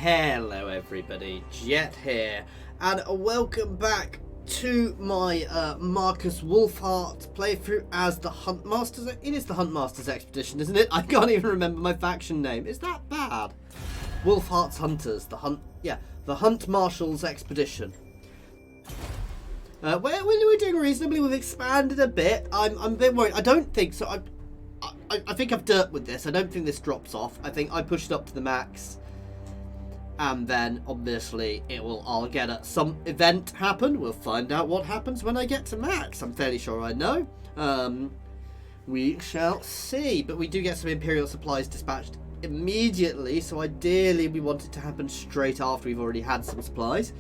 Hello everybody, Jet here, and welcome back to my Markus Wulfhart playthrough as the Huntmasters. It is the Huntmasters Expedition, isn't it? I can't even remember my faction name. Is that bad? Wulfhart's Hunters, the Hunt Marshals Expedition. We're doing reasonably. We've expanded a bit. I'm a bit worried. I don't think so. I think I've dirt with this. I don't think this drops off. I think I pushed up to the max. And then, obviously, I'll get some event happen. We'll find out what happens when I get to max. I'm fairly sure I know. We shall see. But we do get some Imperial supplies dispatched immediately. So ideally, we want it to happen straight after we've already had some supplies.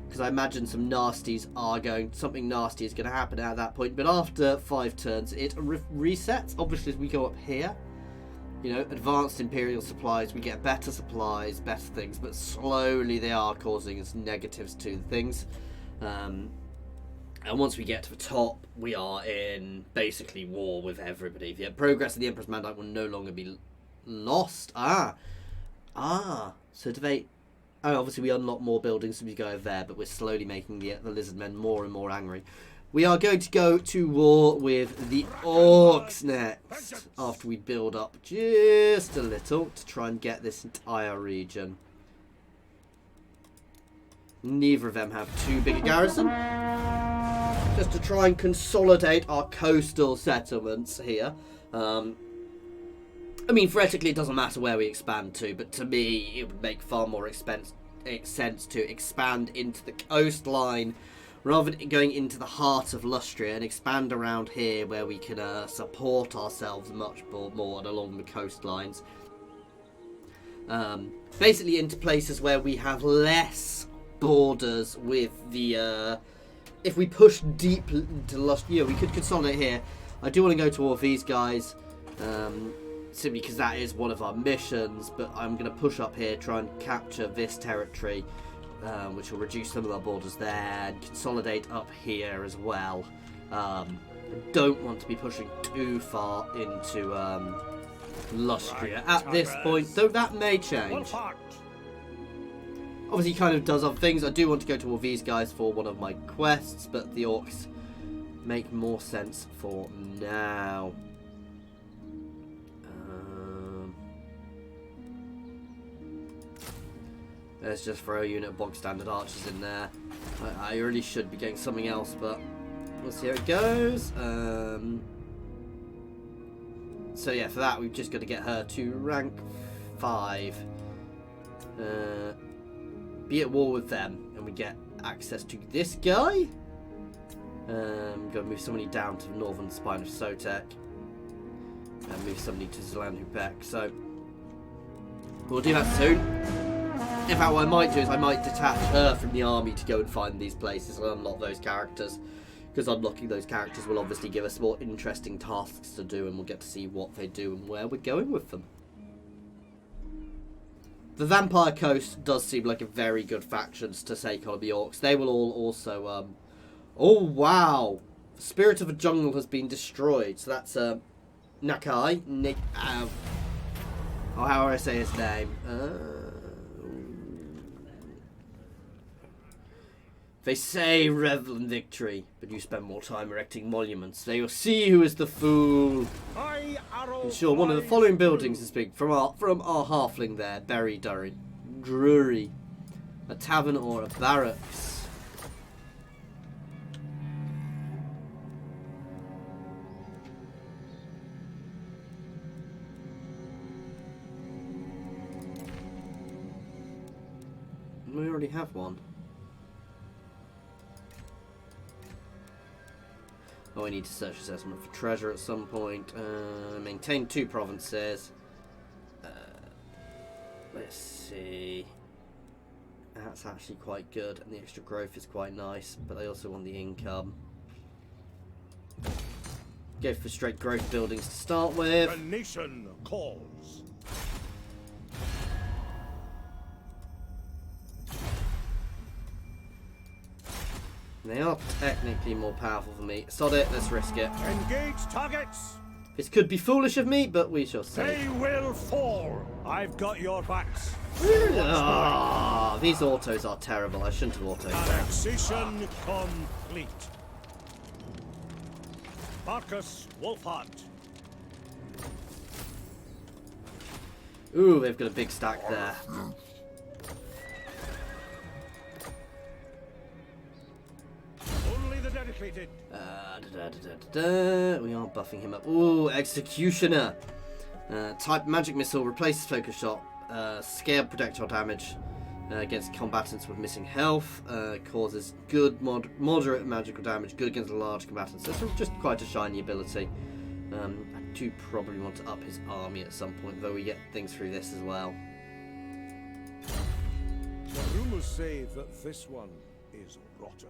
Because I imagine something nasty is going to happen at that point. But after 5 turns, it resets. Obviously, as we go up here, you know, advanced Imperial supplies, we get better supplies, better things, but slowly they are causing us negatives to the things. And once we get to the top, we are in basically war with everybody. The progress of the Emperor's Mandate will no longer be lost. So do they... Oh, obviously we unlock more buildings as we go over there, but we're slowly making the Lizardmen more and more angry. We are going to go to war with the Orcs next, after we build up just a little to try and get this entire region. Neither of them have too big a garrison. Just to try and consolidate our coastal settlements here. I mean, theoretically, it doesn't matter where we expand to, but to me, it would make far more sense to expand into the coastline rather than going into the heart of Lustria and expand around here where we can support ourselves much more and along the coastlines. Basically into places where we have less borders with the... if we push deep into Lustria, we could consolidate here. I do want to go to all of these guys. Simply because that is one of our missions, but I'm going to push up here, try and capture this territory, which will reduce some of our borders there, and consolidate up here as well. I don't want to be pushing too far into Lustria at this point, though that may change. Obviously, he kind of does other things. I do want to go to all these guys for one of my quests, but the Orcs make more sense for now. Let's just throw a unit of bog standard archers in there. I really should be getting something else, but we'll see how it goes. So yeah, for that we've just got to get her to rank 5. Be at war with them, and we get access to this guy. Go move somebody down to the northern spine of Sotek, and move somebody to Zelandhubek. So we'll do that soon. In fact, what I might do is I might detach her from the army to go and find these places and unlock those characters. Because unlocking those characters will obviously give us more interesting tasks to do, and we'll get to see what they do and where we're going with them. The Vampire Coast does seem like a very good faction to take on the Orcs. They will all also... Oh, wow! The Spirit of the Jungle has been destroyed. So that's Nakai. Oh, how do I say his name? They say revel in victory, but you spend more time erecting monuments. They will see who is the fool. Ensure one of the following buildings is big from our halfling there, Berry Drury, a tavern or a barracks. We already have one. Oh, I need to search assessment for treasure at some point. Maintain 2 provinces. Let's see. That's actually quite good, and the extra growth is quite nice, but I also want the income. Go for straight growth buildings to start with. The nation calls. They are technically more powerful than me. Sod it, let's risk it. Engage targets. This could be foolish of me, but we shall see. They will fall I've got your backs. Ah, these autos are terrible. I shouldn't have autos there. Annexation complete. Markus Wulfhart. Ooh, they've got a big stack there. Only the dedicated. We are buffing him up. Ooh, Executioner. Type magic missile, replaces focus shot. Scale projectile damage against combatants with missing health. Causes good moderate magical damage. Good against large combatants. So it's just quite a shiny ability. I do probably want to up his army at some point, though we get things through this as well. The rumors say that this one is rotten.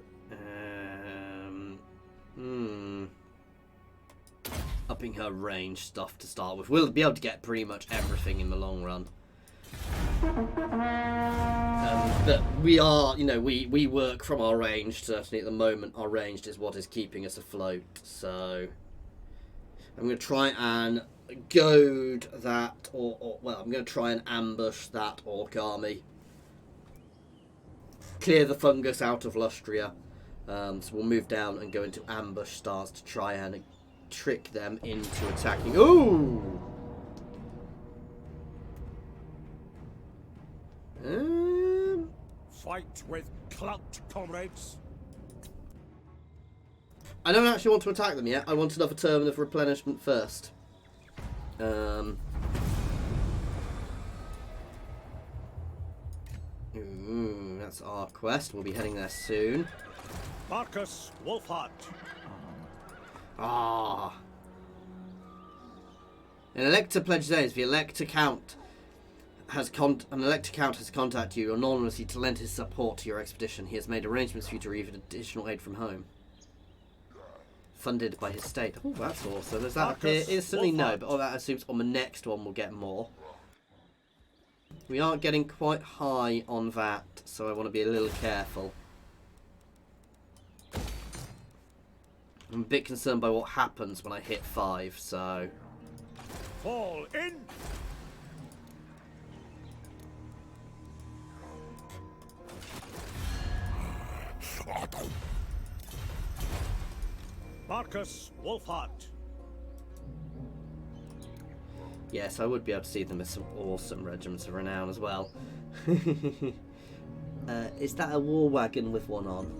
Upping her range stuff to start with. We'll be able to get pretty much everything in the long run. But we are, you know, we work from our range. Certainly at the moment, our range is what is keeping us afloat. So I'm going to try and goad that, or well, I'm going to try and ambush that orc army. Clear the fungus out of Lustria. So we'll move down and go into ambush stance to try and trick them into attacking. Ooh! Fight with clout, comrades. I don't actually want to attack them yet. I want another turn of replenishment first. That's our quest. We'll be heading there soon. Markus Wulfhart. Ah. An elector pledges aids. The elector count has contacted you anonymously to lend his support to your expedition. He has made arrangements for you to receive additional aid from home. Funded by his state. Oh, that's awesome. Does that appear instantly? No, but that assumes on the next one we'll get more. We aren't getting quite high on that, so I want to be a little careful. I'm a bit concerned by what happens when I hit 5, so... Fall in! Markus Wulfhart. Yes, I would be able to see them as some awesome regiments of renown as well. Is that a war wagon with one on?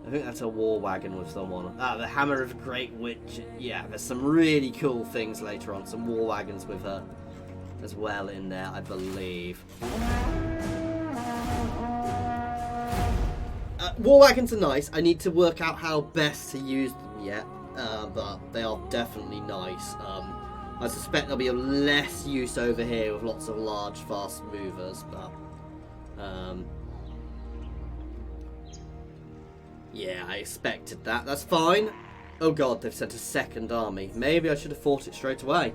I think that's a war wagon with someone. Ah, the Hammer of the Great Witch. Yeah, there's some really cool things later on. Some war wagons with her as well in there, I believe. War wagons are nice. I need to work out how best to use them yet, but they are definitely nice. I suspect there'll be a less use over here with lots of large, fast movers, but yeah, I expected that. That's fine. Oh god, they've sent a second army. Maybe I should have fought it straight away.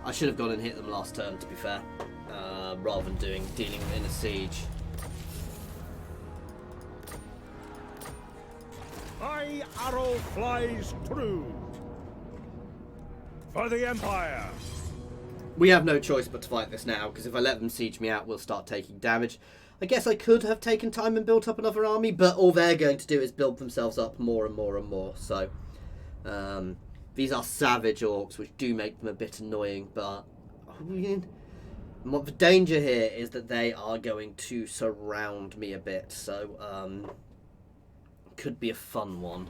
I should have gone and hit them last turn, to be fair, rather than dealing in a siege. My arrow flies true. For the Empire. We have no choice but to fight this now, because if I let them siege me out, we'll start taking damage. I guess I could have taken time and built up another army, but all they're going to do is build themselves up more and more and more. So, these are savage orcs, which do make them a bit annoying, but the danger here is that they are going to surround me a bit, so could be a fun one.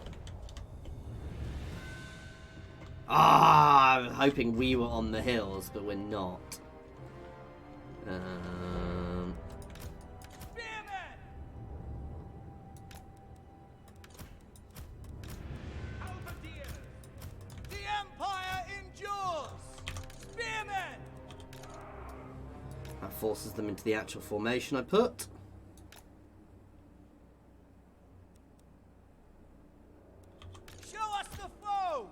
Ah, I'm hoping we were on the hills, but we're not. The Empire endures! Spearmen! That forces them into the actual formation I put. Show us the foe!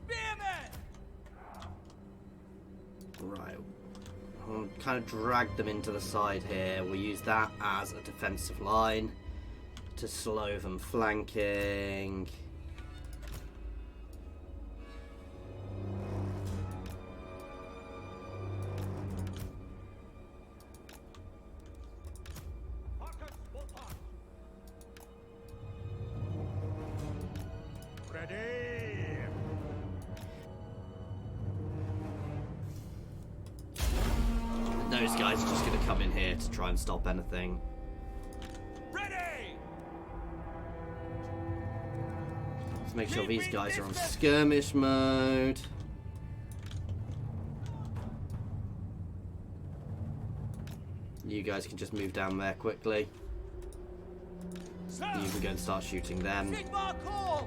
Spearmen! Right. I'll kind of drag them into the side here. We'll use that as a defensive line to slow them flanking. those guys are just going to come in here to try and stop anything. Ready! Let's make sure these guys are on skirmish mode. You guys can just move down there quickly. Sir! You can go and start shooting them. Sigmar calls!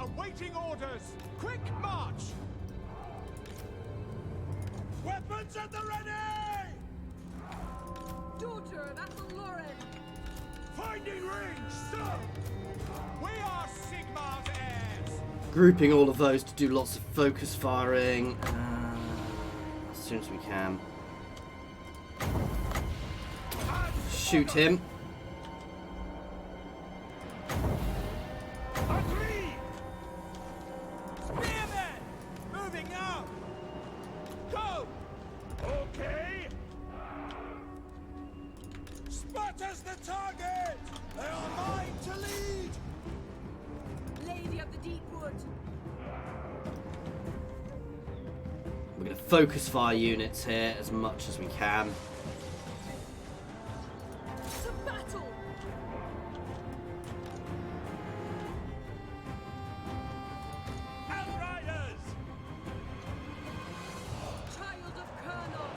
Awaiting orders. Quick march. Weapons at the ready. Daughter of Athelloren! Finding range, sir. We are Sigmar's heirs! Grouping all of those to do lots of focus firing as soon as we can. Shoot him. Agree. Spearmen! Moving now! Go! Okay. Sparta's the target! They are mine to lead! Lady of the Deep Wood! We're going to focus fire units here as much as we can. To battle! Outriders! Child of Kurnos!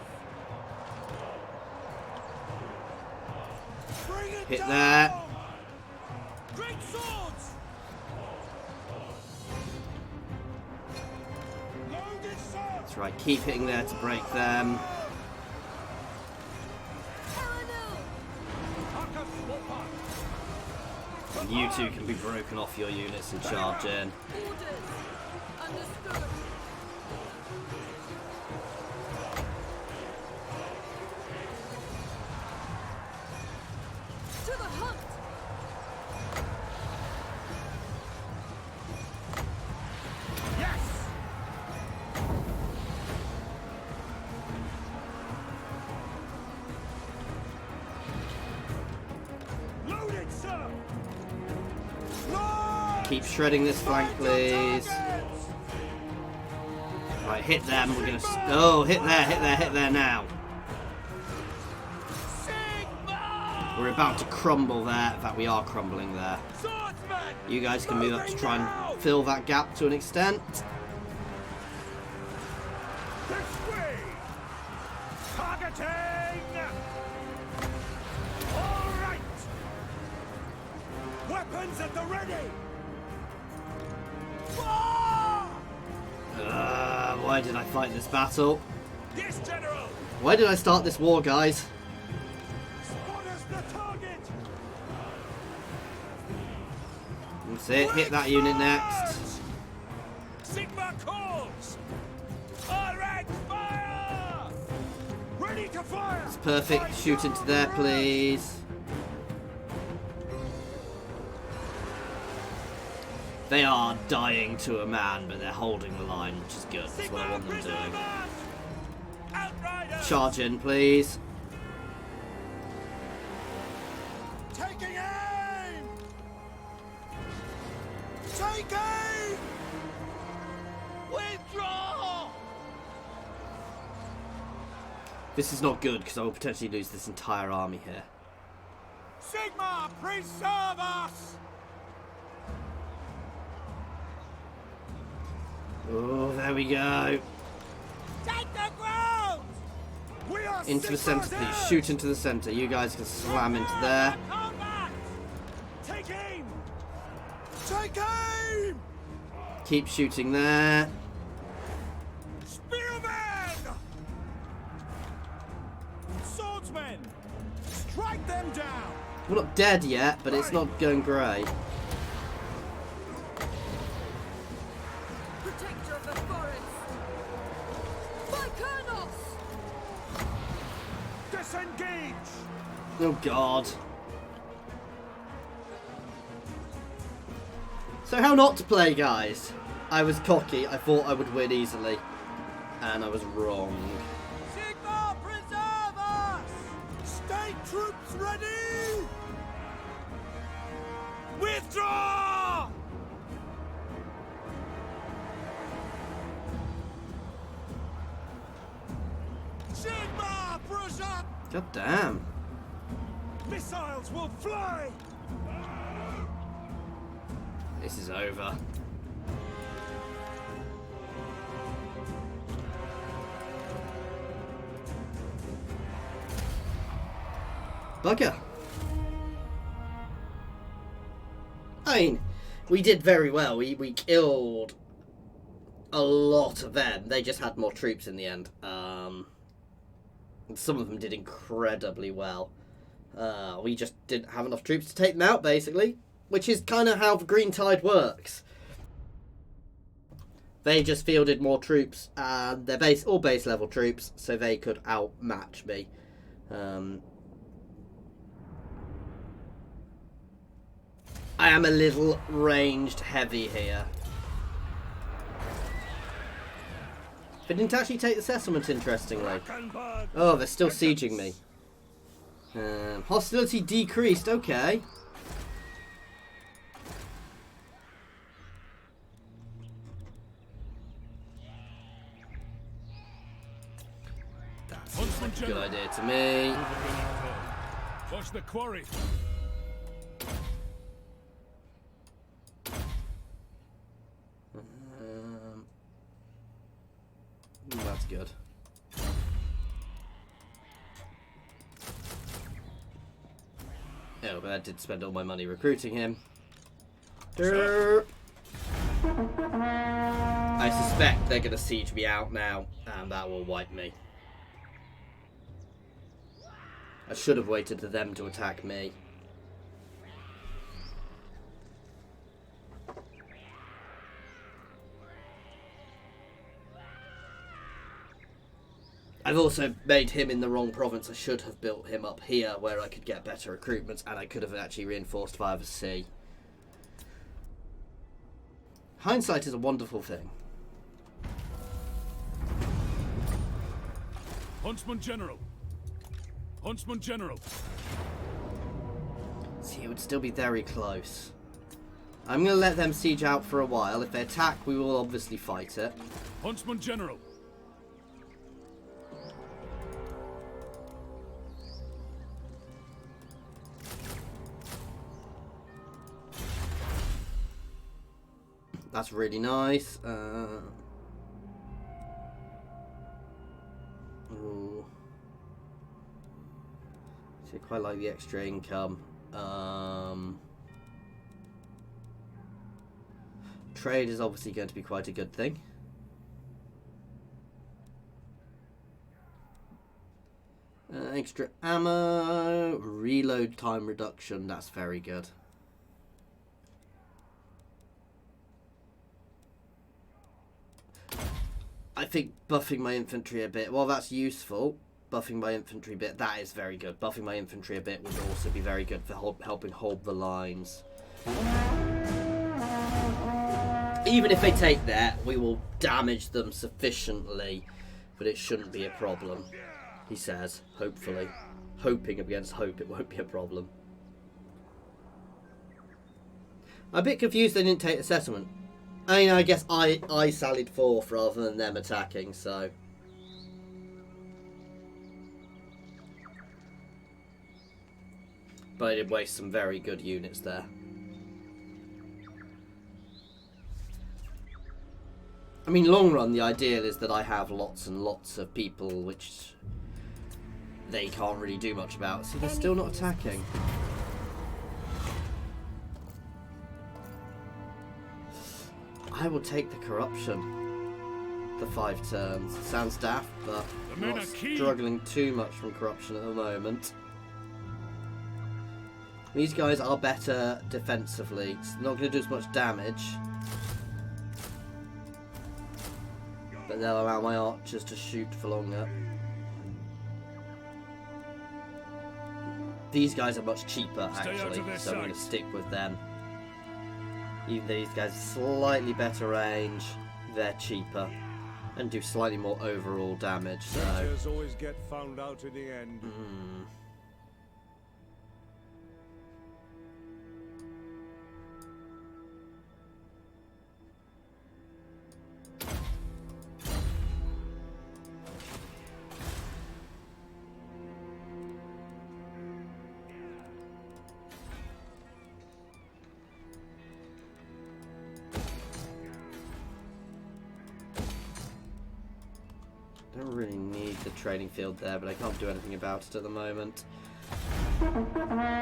Bring it Hit down! there. Great swords! Loaded, sir. That's right, keep hitting there to break them. Markus Wulfhart. And you two can be broken off your units and charge in. Orders! Understood! To the hunt! Yes. Loaded, sir. Keep shredding this flank, please. Right, hit them. We're gonna. Oh, hit there now. Sigmar! We're about to crumble there. In fact, we are crumbling there. Swordsman! You guys can move up to try and fill that gap to an extent. This way. Targeting. All right. Weapons at the ready. Why did I fight this battle? Yes, General. Why did I start this war, guys? Spot us the target. That's it. Hit that unit next. Sigmar calls! Direct fire! Ready to fire. It's perfect. Shoot into there, please. They are dying to a man, but they're holding the line, which is good. That's what I Sigmar want them preserve doing. us! Outriders! Charge in, please. Taking aim! Take aim! Withdraw! This is not good, because I will potentially lose this entire army here. Sigmar, preserve us! Oh, there we go. Take the ground! We are Into the centre, Sigmar's please. heirs. Shoot into the centre. You guys can slam into there. Combat! Take aim. Take aim! Keep shooting there. Spearmen! Swordsmen! Strike them down. We're not dead yet, but it's not going great. Protector of the forest! By Kurnos! Disengage. Oh, God. So how not to play, guys? I was cocky. I thought I would win easily. And I was wrong. Sigmar, preserve us! State troops ready! Withdraw! Sigmar! God damn. Missiles will fly! This is over. Bugger. I mean, we did very well. We killed a lot of them. They just had more troops in the end. Some of them did incredibly well. We just didn't have enough troops to take them out, basically. Which is kind of how the Green Tide works. They just fielded more troops, and they're all base level troops, so they could outmatch me. I am a little ranged heavy here. They didn't actually take the settlement, interestingly. Oh, they're still sieging me. Hostility decreased, okay. That seems like a good idea to me. Watch the quarry. That's good. Oh, but I did spend all my money recruiting him. Derp. I suspect they're going to siege me out now, and that will wipe me. I should have waited for them to attack me. I've also made him in the wrong province. I should have built him up here where I could get better recruitments, and I could have actually reinforced via the sea. Hindsight is a wonderful thing. Huntsman General. Huntsman General. See, it would still be very close. I'm going to let them siege out for a while. If they attack, we will obviously fight it. Huntsman General. That's really nice. Ooh. See, I quite like the extra income. Trade is obviously going to be quite a good thing. Extra ammo, reload time reduction, that's very good. I think buffing my infantry a bit, well, that's useful. Buffing my infantry a bit, that is very good. Buffing my infantry a bit would also be very good for helping hold the lines. Even if they take that, we will damage them sufficiently, but it shouldn't be a problem, he says, hopefully. Hoping against hope, it won't be a problem. I'm a bit confused they didn't take the settlement. I mean, I guess I sallied forth rather than them attacking, so... But I did waste some very good units there. I mean, long run, the ideal is that I have lots and lots of people, which they can't really do much about. See, they're still not attacking. I will take the corruption. The 5 turns. Sounds daft, but I'm not struggling too much from corruption at the moment. These guys are better defensively. It's not going to do as much damage. But they'll allow my archers to shoot for longer. These guys are much cheaper, actually, so I'm going to stick with them. Even though these guys are slightly better range, they're cheaper and do slightly more overall damage. So always get found out in the end. Don't really need the training field there, but I can't do anything about it at the moment.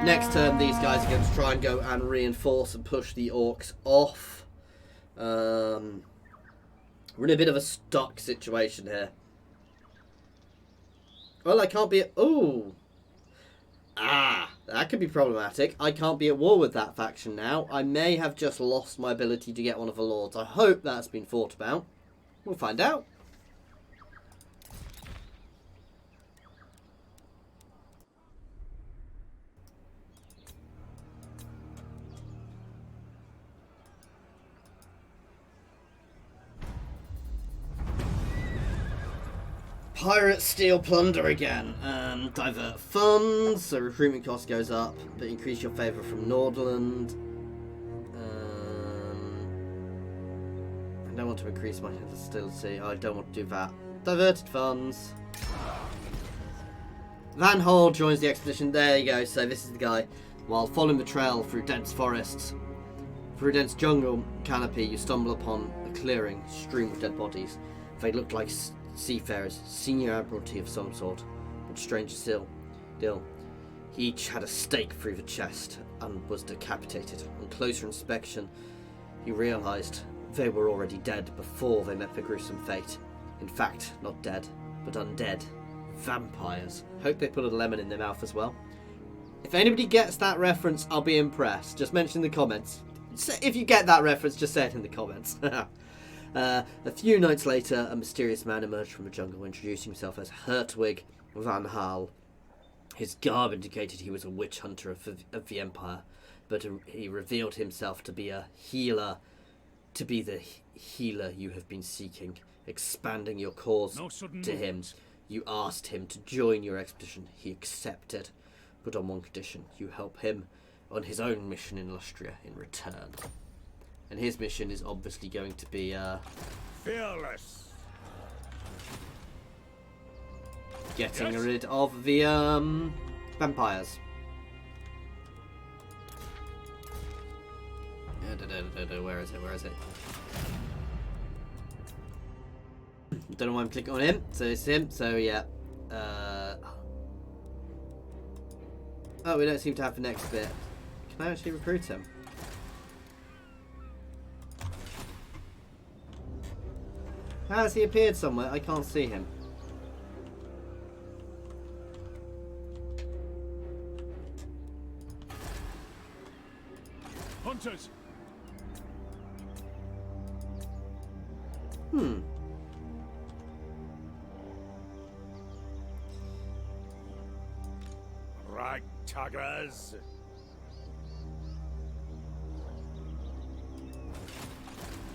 Next turn, these guys are going to try and go and reinforce and push the orcs off. We're in a bit of a stuck situation here. Well, I can't be... Ooh! Ah! That could be problematic. I can't be at war with that faction now. I may have just lost my ability to get one of the lords. I hope that's been thought about. We'll find out. Pirates steal plunder again. Divert funds, so recruitment cost goes up, but increase your favour from Nordland. I don't want to increase my hostility. I don't want to do that. Diverted funds. Van Hall joins the expedition. There you go. So this is the guy. While following the trail through dense forests, through a dense jungle canopy, you stumble upon a clearing strewn with dead bodies. They look like seafarers, senior admiralty of some sort, but stranger still, each had a stake through the chest and was decapitated. On closer inspection, he realised they were already dead before they met their gruesome fate. In fact, not dead, but undead. Vampires. Hope they put a lemon in their mouth as well. If anybody gets that reference, I'll be impressed. Just mention in the comments. If you get that reference, just say it in the comments. A few nights later, a mysterious man emerged from the jungle, introducing himself as Hertwig van Hal. His garb indicated he was a witch hunter of the Empire, but he revealed himself to be a healer, to be the healer you have been seeking, expanding your cause to him. You asked him to join your expedition. He accepted, but on one condition: you help him on his own mission in Lustria in return. And his mission is obviously going to be fearless. Getting rid of the vampires. Where is it? Where is it? Don't know why I'm clicking on him. So it's him. So yeah. Oh, we don't seem to have the next bit. Can I actually recruit him? How has he appeared somewhere? I can't see him. Hunters. Ragtaggers.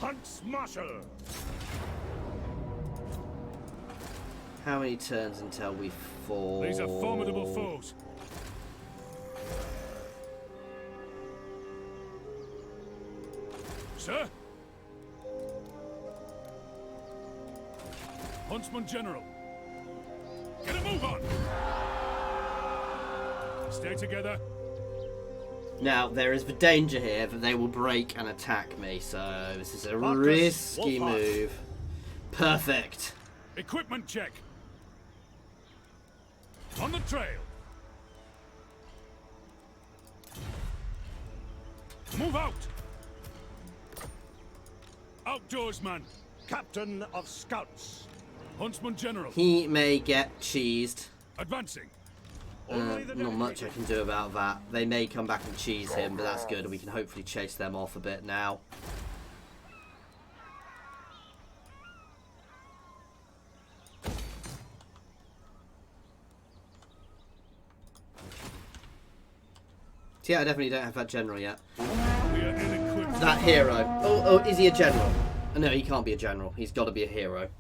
Hunts Marshal. How many turns until we fall? These are formidable foes. Sir? Huntsman General. Get a move on! Stay together. Now, there is the danger here that they will break and attack me, so this is a Markus risky Wulfhart. move. Perfect. Equipment check. On the trail. Move out. Outdoorsman. Captain of Scouts. Huntsman General. He may get cheesed. Advancing. Not much I can do about that. They may come back and cheese him, but that's good. We can hopefully chase them off a bit now. So yeah, I definitely don't have that general yet. We are ill-equipped. That hero. Oh, is he a general? No, he can't be a general. He's got to be a hero.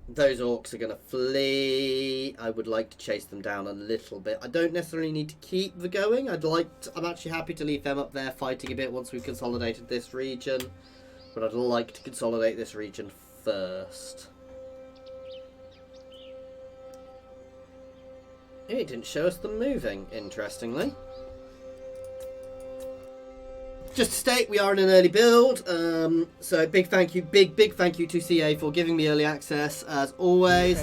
Those orcs are going to flee. I would like to chase them down a little bit. I don't necessarily need to keep the going. I'm actually happy to leave them up there fighting a bit once we've consolidated this region. But I'd like to consolidate this region first. It didn't show us them moving, interestingly. just to state, we are in an early build, so big thank you to CA for giving me early access as always.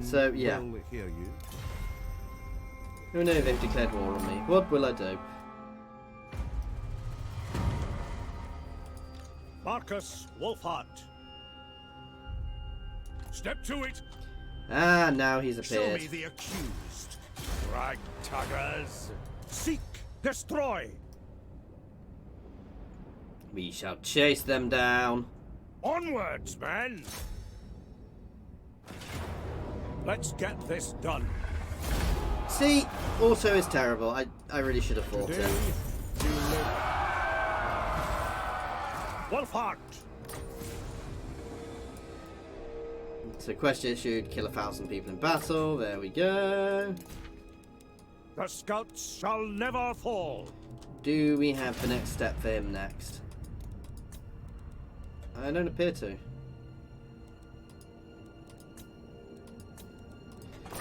So yeah. Will hear you. Who knows if they've declared war on me? What will I do? Markus Wulfhart. Step to it. Ah, now he's Show appeared. me the accused. Ragtaggers. Seek, destroy. We shall chase them down. Onwards, men. Let's get this done. See, auto is terrible. I really should have fought Today, it. you live. Wulfhart. So quest issued, kill 1,000 people in battle. There we go. The scouts shall never fall. Do we have the next step for him next? I don't appear to.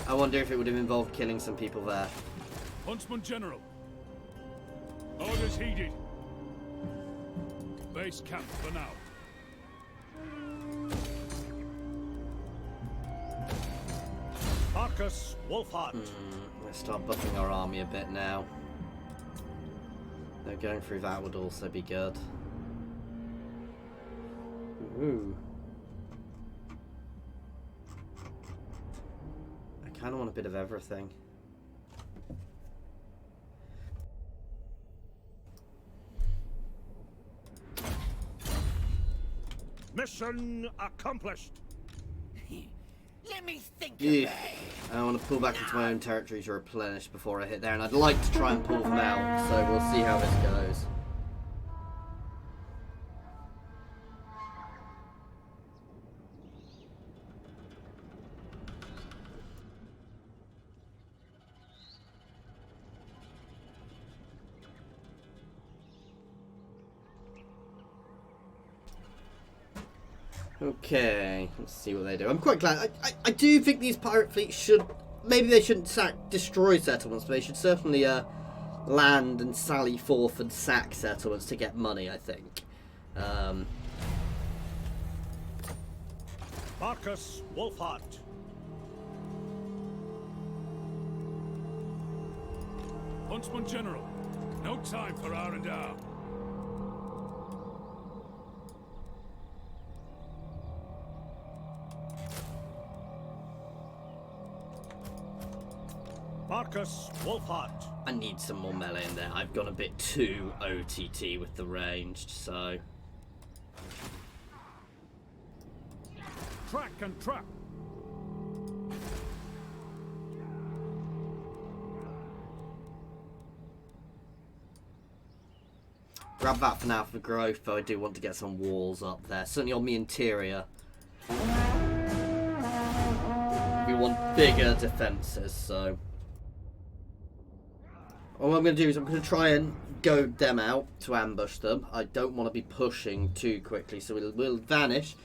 I wonder if it would have involved killing some people there. Huntsman General. Orders heeded. Base camp for now. Markus Wulfhart. Let's start buffing our army a bit now. Though going through that would also be good. Ooh. I kind of want a bit of everything. Mission accomplished. Let me think Yeah. I want to pull back into my own territory to replenish before I hit there, and I'd like to try and pull them out, so we'll see how this goes. Okay, let's see what they do. I'm quite glad. I do think these pirate fleets should... Maybe they shouldn't destroy settlements, but they should certainly land and sally forth and sack settlements to get money, I think. Markus Wulfhart. Huntsman General. No time for R&R. Markus Wulfhart. I need some more melee in there. I've gone a bit too OTT with the ranged, so... Track and trap. Grab that for now for growth, though I do want to get some walls up there. Certainly on the interior. We want bigger defences, so... All I'm going to do is I'm going to try and goad them out to ambush them. I don't want to be pushing too quickly, so we'll vanish.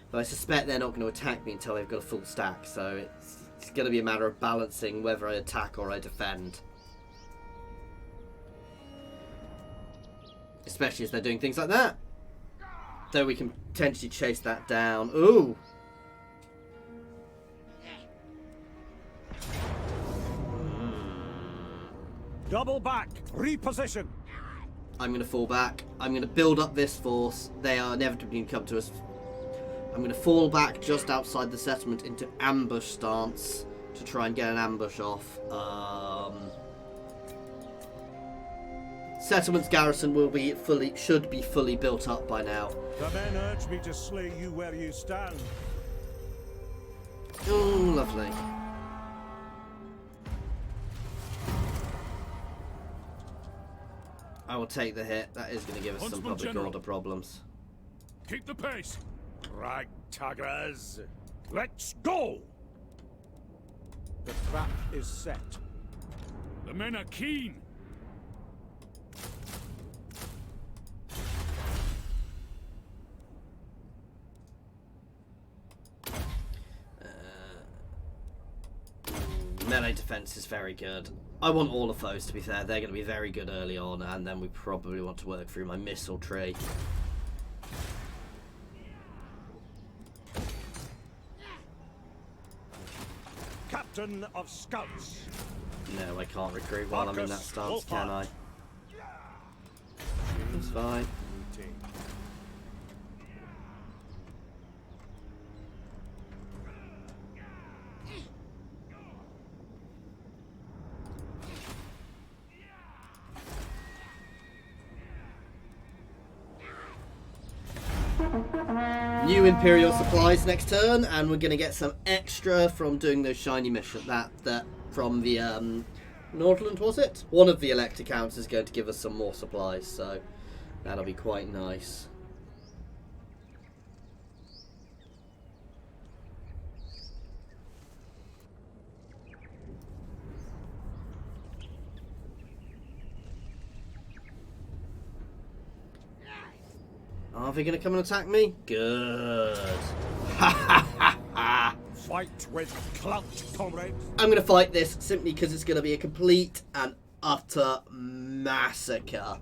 But I suspect they're not going to attack me until they've got a full stack, so it's going to be a matter of balancing whether I attack or I defend. Especially as they're doing things like that. Though we can potentially chase that down. Ooh! Double back. Reposition. I'm going to fall back. I'm going to build up this force. They are inevitably going to come to us. I'm going to fall back just outside the settlement into ambush stance to try and get an ambush off. Settlement's garrison should be fully built up by now. The men urge me to slay you where you stand. Oh, lovely. I will take the hit. That is going to give us some Huntsman public General. order problems. Keep the pace. Ragtaggers. Let's go. The trap is set. The men are keen. Melee defense is very good. I want all of those, to be fair. They're going to be very good early on, and then we probably want to work through my missile tree. Captain of Scouts. No, I can't recruit while I'm in that stance, can I? It's fine. New Imperial supplies next turn, and we're going to get some extra from doing those shiny missions. That from the Nordland, was it? One of the elect accounts is going to give us some more supplies, so that'll be quite nice. Are they going to come and attack me? Good. Fight with clout, comrade. I'm going to fight this simply because it's going to be a complete and utter massacre.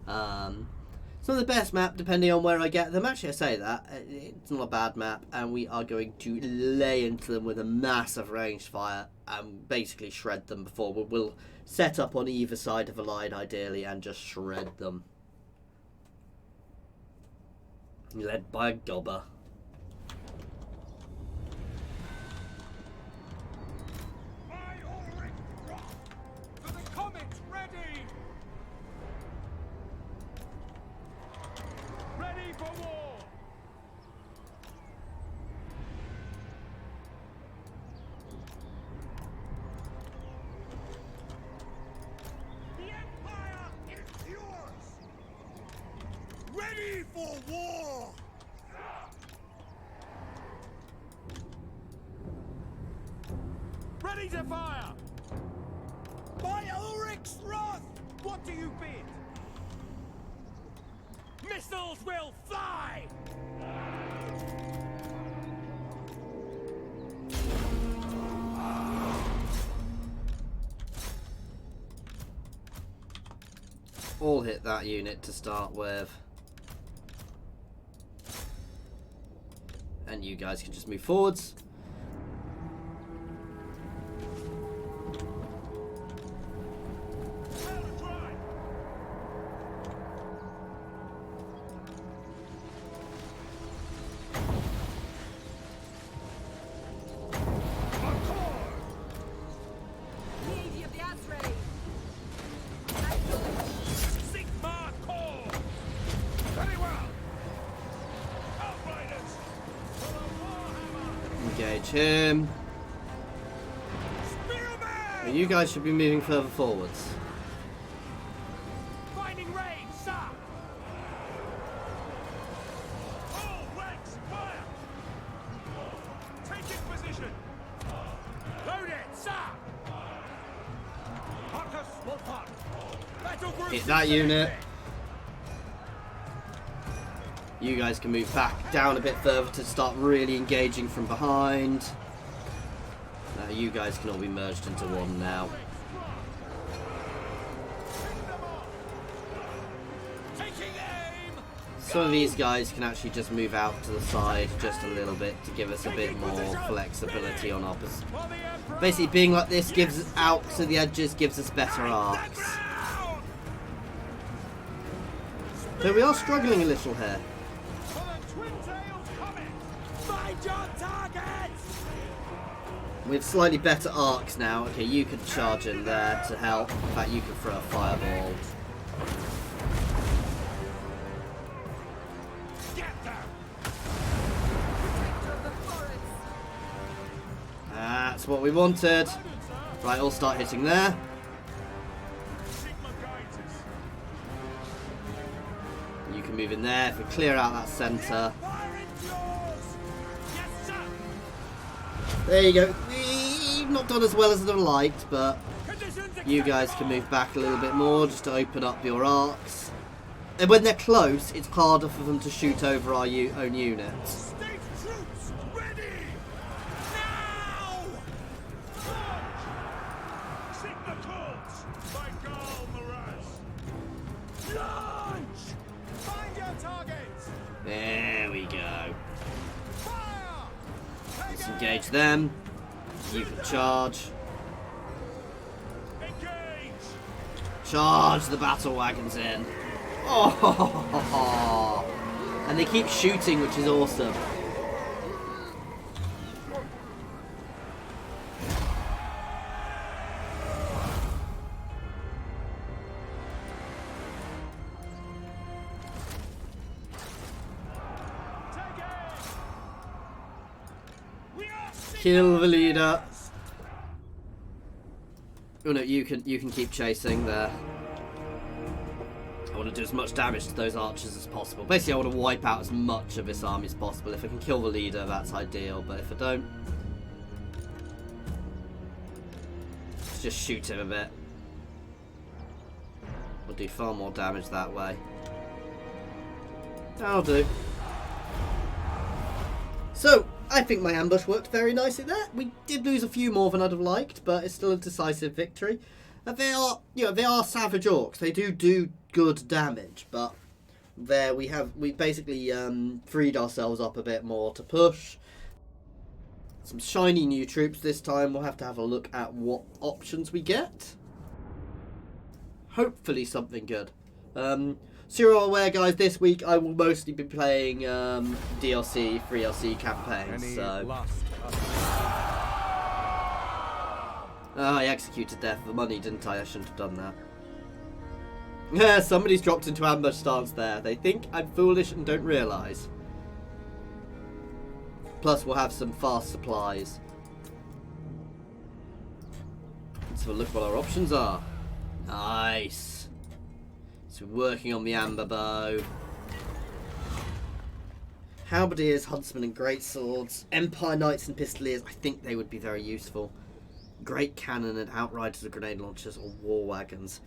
It's not the best map, depending on where I get them. Actually, I say that. It's not a bad map, and we are going to lay into them with a massive ranged fire and basically shred them before. We'll set up on either side of a line, ideally, and just shred them. Led by a gobber. For the comet, ready! Ready for war! The Empire is yours! Ready for war! Ready to fire! By Ulrich's wrath! What do you bid? Missiles will fly! All hit that unit to start with. And you guys can just move forwards. Engage him. Well, you guys should be moving further forwards. Finding range, sir! All ranks, fire! Taking position! Load it, sir! Markus Wulfhart! Battle group! Hit that unit. You guys can move back down a bit further to start really engaging from behind. Now you guys can all be merged into one now. Some of these guys can actually just move out to the side just a little bit to give us a bit more flexibility on our position. Basically, being like this gives us out to the edges, gives us better arcs. So we are struggling a little here. We have slightly better arcs now. Okay, you can charge in there to help. In fact, you can throw a fireball. That's what we wanted. Right, all start hitting there. You can move in there. If we clear out that centre. There you go. We've not done as well as I'd have liked, but you guys can move back a little bit more just to open up your arcs. And when they're close, it's harder for them to shoot over our own units. Engage them. You can charge. Engage! Charge the battle wagons in. Oh! And they keep shooting, which is awesome. Kill the leader. Oh no, you can keep chasing there. I want to do as much damage to those archers as possible. Basically, I want to wipe out as much of this army as possible. If I can kill the leader, that's ideal. But if I don't, let's just shoot him a bit. We'll do far more damage that way. That'll do. So, I think my ambush worked very nicely there. We did lose a few more than I'd have liked, but it's still a decisive victory. They are, they are savage orcs. They do good damage, but there we basically freed ourselves up a bit more to push. Some shiny new troops this time. We'll have to have a look at what options we get. Hopefully something good. So you're all aware, guys, this week I will mostly be playing DLC, free DLC campaigns, so... Oh, I executed death for money, didn't I? I shouldn't have done that. Yeah, somebody's dropped into ambush stance there. They think I'm foolish and don't realise. Plus, we'll have some fast supplies. Let's have a look what our options are. Nice. So we're working on the amber bow. Halberdiers, huntsmen and great swords. Empire knights and pistoliers. I think they would be very useful. Great cannon and outriders of grenade launchers or war wagons.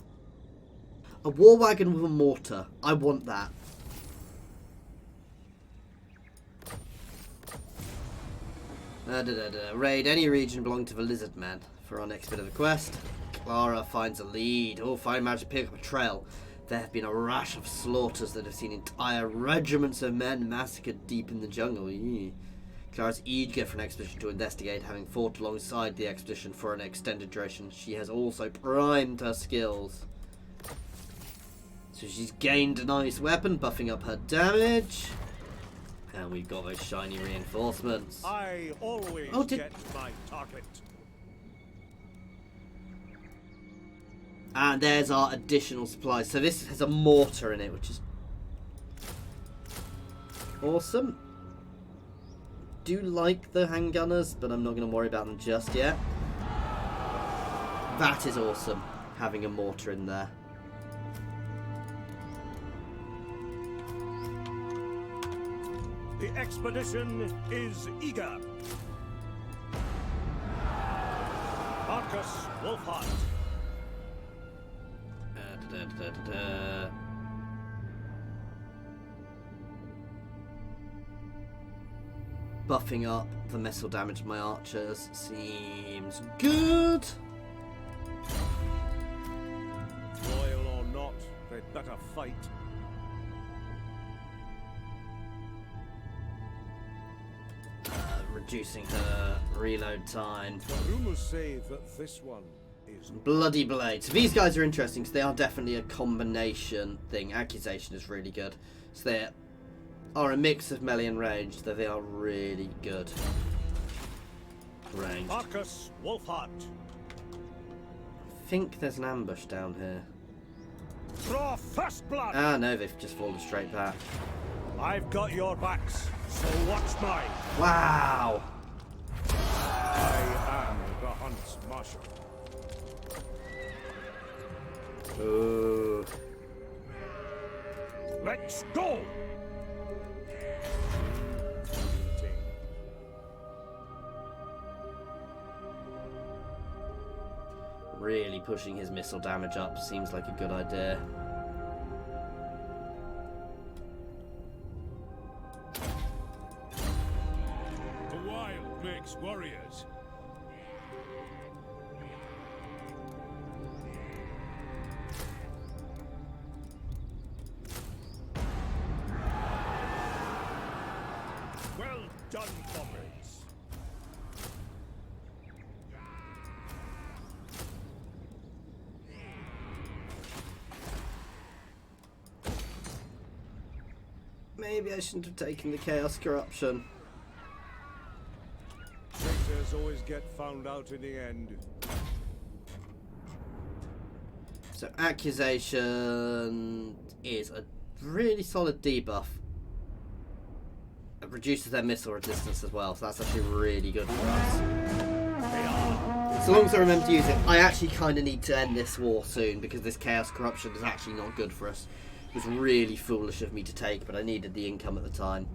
A war wagon with a mortar. I want that. Raid any region belonging to the Lizardmen for our next bit of a quest. Clara finds a lead. Oh, fine, managed to pick up a trail. There have been a rash of slaughters that have seen entire regiments of men massacred deep in the jungle. Eee. Clara's eager for an expedition to investigate, having fought alongside the expedition for an extended duration. She has also primed her skills. So she's gained a nice weapon, buffing up her damage. And we've got those shiny reinforcements. I always get my target. And there's our additional supplies. So this has a mortar in it, which is awesome. Do like the handgunners, but I'm not going to worry about them just yet. That is awesome, having a mortar in there. The expedition is eager. Markus Wulfhart. Buffing up the missile damage of my archers seems good. Loyal or not, they'd better fight. Reducing her reload time. The rumors say that this one is Bloody Blade. So these guys are interesting because they are definitely a combination thing. Accusation is really good. So they are a mix of melee and ranged, though they are really good. Ranged. Markus Wulfhart. I think there's an ambush down here. Draw first blood. Ah, no, they've just fallen straight back. I've got your backs, so watch mine. Wow! I am the Hunt's Marshal. Ooh. Let's go! Really pushing his missile damage up seems like a good idea. The wild makes warriors. Well done, comrades. Maybe I shouldn't have taken the Chaos Corruption. Traitors always get found out in the end. So Accusation is a really solid debuff. It reduces their missile resistance as well, so that's actually really good for us. So long as I remember to use it. I actually kind of need to end this war soon because this Chaos Corruption is actually not good for us. It was really foolish of me to take, but I needed the income at the time.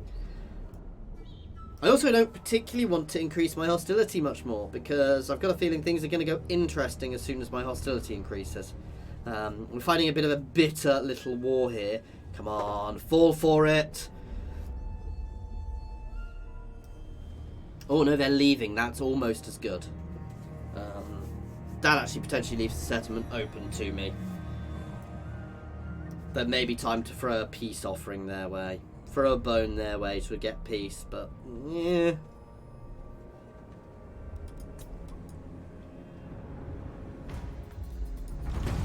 I also don't particularly want to increase my hostility much more because I've got a feeling things are going to go interesting as soon as my hostility increases. We're fighting a bit of a bitter little war here. Come on, fall for it. Oh no, they're leaving. That's almost as good. That actually potentially leaves the settlement open to me. But maybe time to throw a peace offering their way. Throw a bone their way to get peace, but yeah.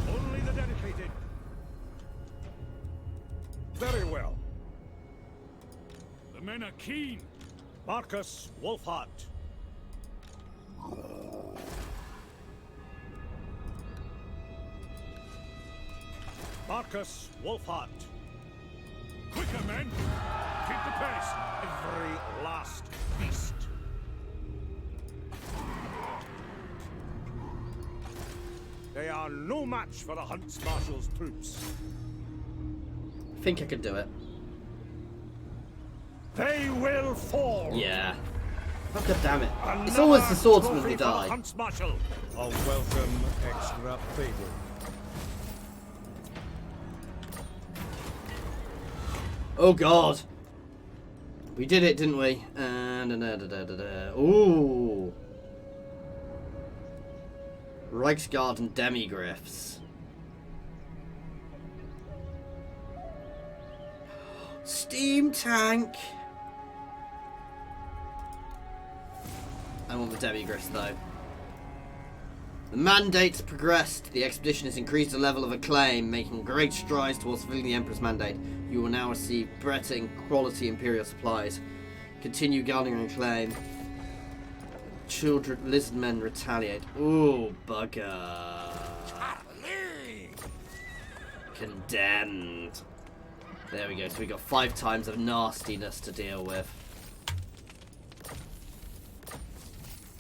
Only the dedicated. Very well. The men are keen. Markus Wulfhart. Markus Wulfhart. Quicker, men. Keep the pace. Every last beast. They are no match for the Hunts Marshal's troops. I think I can do it. They will fall. Yeah. Oh, God damn it. It's always the swordsman who died. Hunts Marshal. A welcome extra favor. Oh God. We did it, didn't we? Ooh. Reichsguard and Demigriffs. Steam tank. I want the Demigriffs though. The mandate's progressed. The expedition has increased the level of acclaim, making great strides towards fulfilling the Emperor's mandate. You will now receive better quality Imperial supplies. Continue garnering acclaim. Children, lizardmen retaliate. Ooh, bugger. Condemned. There we go. So we got 5 times of nastiness to deal with.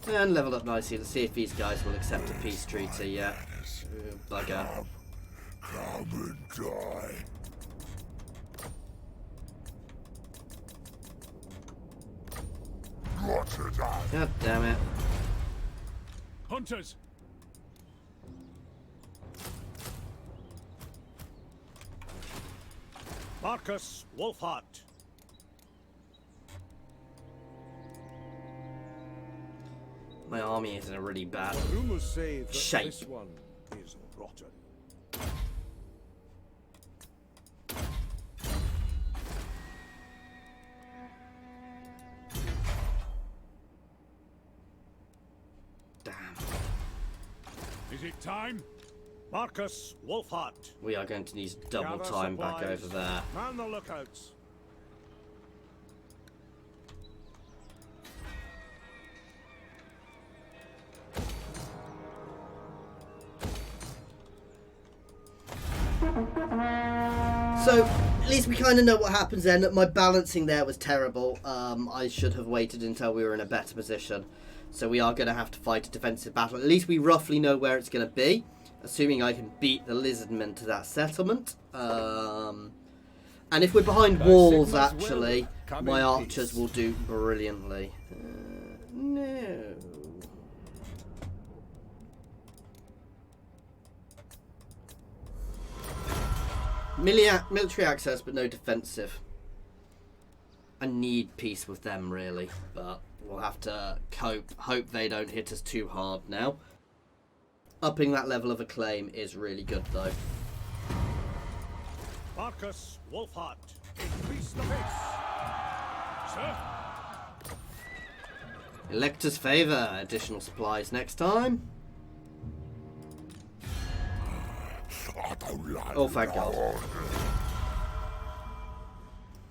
And leveled up nicely. Let's see if these guys will accept a peace treaty. Yeah. Ooh, bugger. Come and die. God damn it. Hunters. Markus Wulfhart. My army is in a really bad Rumors say that shape. this one is rotten. Damn. Is it time? Markus Wulfhart. We are going to need double Gather time back supplies. over there. Man the lookouts. So, at least we kind of know what happens then. My balancing there was terrible. I should have waited until we were in a better position. So we are going to have to fight a defensive battle. At least we roughly know where it's going to be. Assuming I can beat the lizardmen to that settlement. And if we're behind walls, actually, my archers will do brilliantly. No. Military access, but no defensive. I need peace with them, really, but we'll have to cope. Hope they don't hit us too hard now. Upping that level of acclaim is really good, though. Markus Wulfhart. Increase the pace. Sir? Elector's favour. Additional supplies next time. Oh, thank God.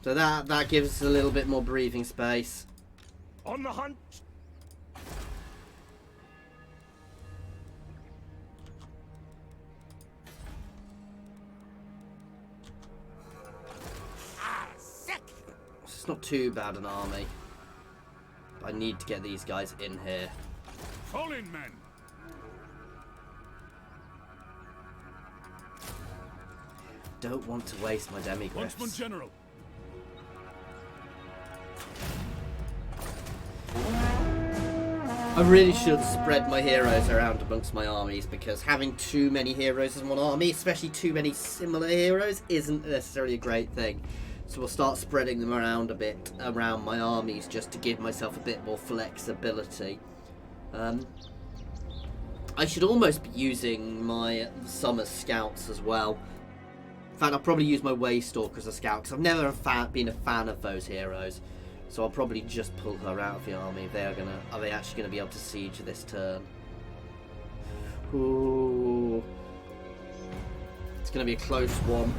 So that gives us a little bit more breathing space. On the hunt. It's not too bad an army. I need to get these guys in here. Fall in, men. Don't want to waste my demigryphs. Huntsman General. I really should spread my heroes around amongst my armies, because having too many heroes in one army, especially too many similar heroes, isn't necessarily a great thing. So we'll start spreading them around a bit around my armies just to give myself a bit more flexibility. I should almost be using my summer scouts as well. In fact, I'll probably use my Waystalker as a scout, because I've never been a fan of those heroes. So I'll probably just pull her out of the army. Are they actually gonna be able to siege this turn? Ooh. It's gonna be a close one.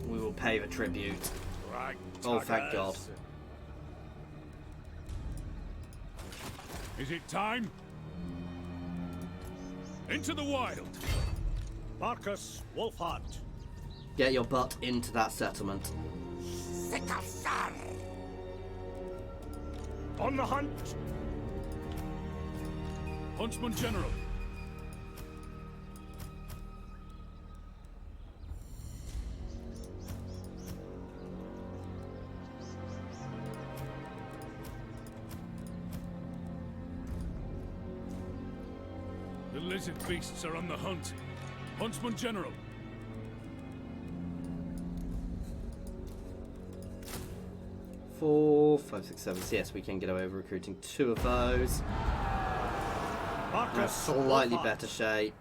We will pay the tribute. Right. Oh, thank God. Is it time? Into the wild. Markus Wulfhart. Get your butt into that settlement. On the hunt. Huntsman General. The lizard beasts are on the hunt. Huntsman General. Four, 5, 6, 7. So yes, we can get away with recruiting 2 of those. Markus Slightly Wulfhart. better shape.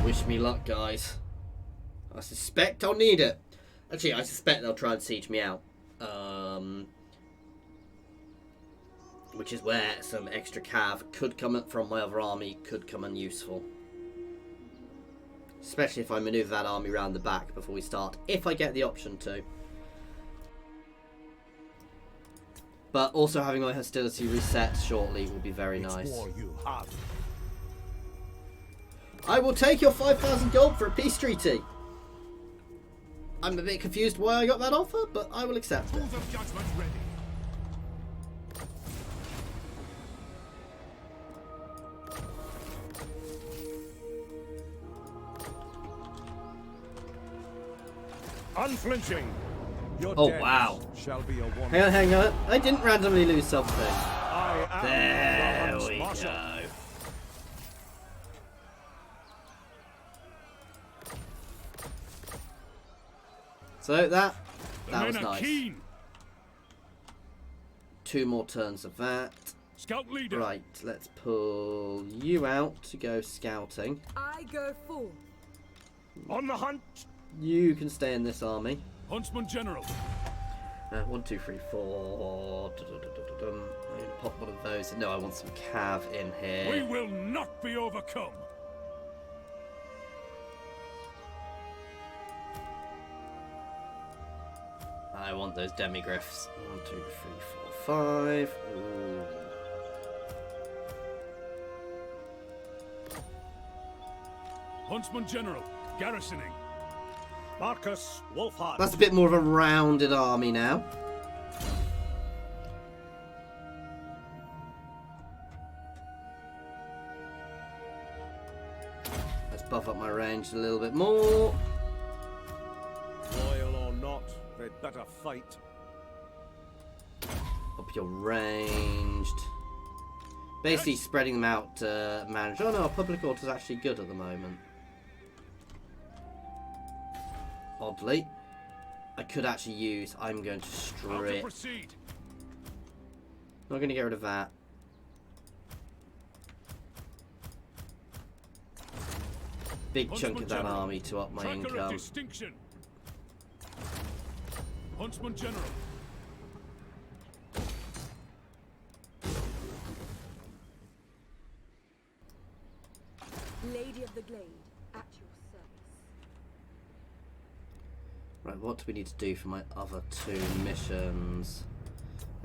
Wish me luck, guys. I suspect I'll need it. Actually, I suspect they'll try and siege me out. Which is where some extra cav could come up from my other army, could come in useful. Especially if I manoeuvre that army round the back before we start, if I get the option to. But also having my hostility reset shortly will be very nice. War you have. I will take your 5,000 gold for a peace treaty. I'm a bit confused why I got that offer, but I will accept it. Tools of judgment ready. Unflinching. Your Oh, death wow. shall be a wonder. Hang on. I didn't randomly lose something. I am There the we Marshal. go. So that was Men are nice. keen. 2 more turns of that. Scout leader. Right, let's pull you out to go scouting. I go forth. On the hunt. You can stay in this army. Huntsman General. 1, 2, 3, 4. I'm gonna pop one of those. No, I want some cav in here. We will not be overcome. I want those demigryphs. 1, 2, 3, 4, 5. Ooh. Huntsman General. Garrisoning. Markus Wulfhart. That's a bit more of a rounded army now. Let's buff up my range a little bit more. Loyal or not, they'd better fight. Up your ranged. Basically spreading them out to manage. Oh no, public order is actually good at the moment. Oddly. I could actually use. I'm going to How to strip. proceed. Not going to get rid of that. Big chunk of that General. army to up my Tracker of income. distinction. Huntsman General. Lady of the Glade, at your service. Right, what do we need to do for my other two missions?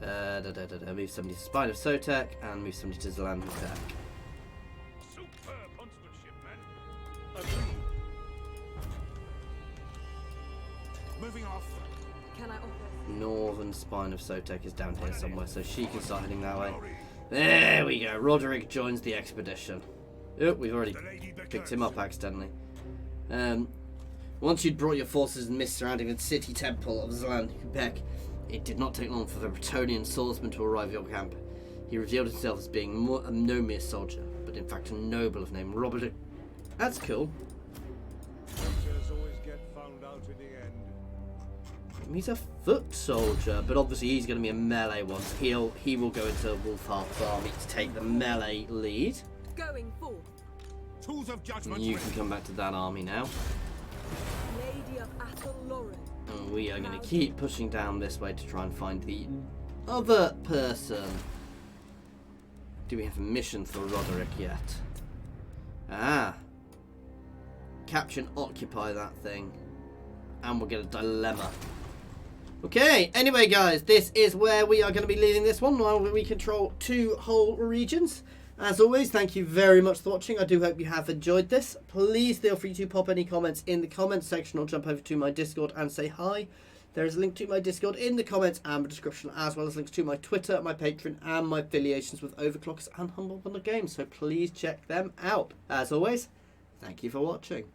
Move somebody to Spine of Sotek and move somebody to Zlandak. Superb huntsmanship, men. Agreed. Moving off. Can I offer? Northern Spine of Sotek is down here somewhere, so she can start heading that way. There we go. Roderick joins the expedition. Oh, we've already picked him up accidentally. Once you'd brought your forces and missed surrounding the city temple of Zlandak, it did not take long for the Bretonnian swordsman to arrive at your camp. He revealed himself as being no mere soldier, but in fact a noble of name Robert. That's cool. Traitors always get found out in the end. He's a foot soldier, but obviously he's going to be a melee one. He will go into Wulfhart's army to take the melee lead. Going forth. Tools of judgment. You can come back to that army now. Lady of Athel Lauren. And we are going to keep pushing down this way to try and find the other person. Do we have a mission for Roderick yet? Ah. Capture and occupy that thing. And we'll get a dilemma. Okay, anyway guys, this is where we are going to be leaving this one while we control 2 whole regions. As always, thank you very much for watching. I do hope you have enjoyed this. Please feel free to pop any comments in the comments section or jump over to my Discord and say hi. There is a link to my Discord in the comments and the description, as well as links to my Twitter, my Patreon, and my affiliations with Overclockers and Humble Bundle Games. So please check them out. As always, thank you for watching.